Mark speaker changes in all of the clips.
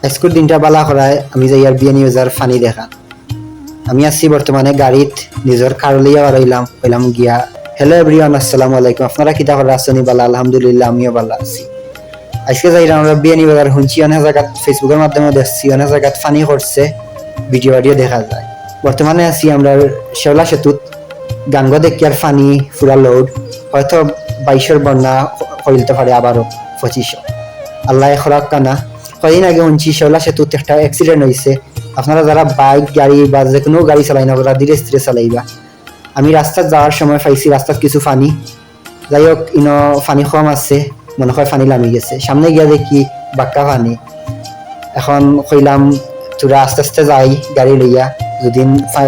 Speaker 1: আজকের দিনটা বালা করায় আমি যাই আর বিয়ে নিউজার ফানি দেখা। আমি আছি বর্তমানে গাড়িত নিজের কার লইয়া হইলাম গিয়া। হ্যালো এভরিওয়ান, আসসালামু আলাইকুম। আপনারা কিতা করে আছেন? বালা, আলহামদুলিল্লাহ, আমিও বালা আছি। আজকে যাইলাম আমরা বিয়ে নিউজার, শুনছি অনেক জায়গাত ফেসবুকের মাধ্যমে দেখছি অনেক জায়গাত ফানি করছে, ভিডিও দেখা যায়। বর্তমানে আছি আমরা শেওলা সেতুত, গাঙ্গ দেখি আর ফানি ফুরা লোড, হয়তো 2200 বন্যা করিতে পারে, আবারও 2500, আল্লাহ খরাক কানা। কদিন আগে শুনছি শেওলা সেতুত একটা অ্যাক্সিডেন্ট হয়েছে। আপনারা যারা বাইক গাড়ি বা যে কোনো গাড়ি চালাই না, ওরা ধীরে স্থিরে চালাইবা। আমি রাস্তায় যাওয়ার সময় পাইছি রাস্তাত কিছু ফানি, যাই হোক ইনো ফানি কম আছে, মনে হয় ফানি নামি গেছে। সামনে গিয়া দেখি বাক্কা ফানি। এখন কইলাম তোরা আস্তে আস্তে যাই গাড়ি লইয়া, যদিন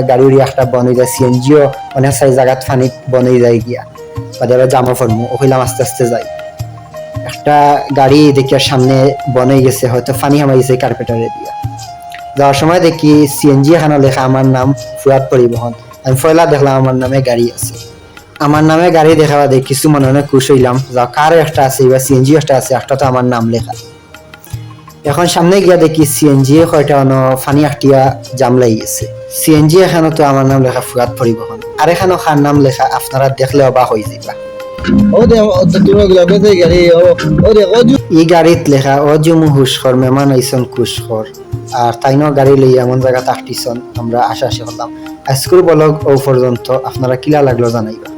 Speaker 1: গাড়ি উড়িয়ে একটা বন হয়ে যায়, সিএনজিও অনেক সাই জায়গাত ফানি বন হয়ে যায় গিয়া, বা জামা ফরমু, ও কইলাম আস্তে আস্তে যাই। একটা গাড়ি দেখি আর সামনে বন হয়ে গেছে, হয়তো ফানি হামাইছে কার্পেটারে দিয়া। যাওয়ার সময় দেখি সিএনজি এখানে লেখা আমার নাম ফুয়াদ পরিবহন। আমি পয়লা দেখলাম আমার নামে গাড়ি আছে। আমার নামে গাড়ি দেখা বাদে কিছু মনে মনে খুশ হইলাম, যা কারও একটা আছে বা সিএনজি একটা আছে, একটা তো আমার নাম লেখা। এখন সামনে গিয়া দেখি সিএনজি কয়টা ফানি আটিয়া জাম লাগি গেছে। সিএনজি এখানে তো আমার নাম লেখা ফুয়াদ পরিবহন, আর এখানে খার নাম লেখা, আপনারা দেখলে অবাক হয়ে যাবা। ই গাড়িত লেখা অজুমু হুশখর মেহমান আইসন খুশখর। আর তাইনো গাড়ি লইয়া এমন জায়গা তাকটিছন, আমরা আশা হলাম। আজকের ব্লগ ও পর্যন্ত, আপনারা কিলা লাগলো জানাইবা।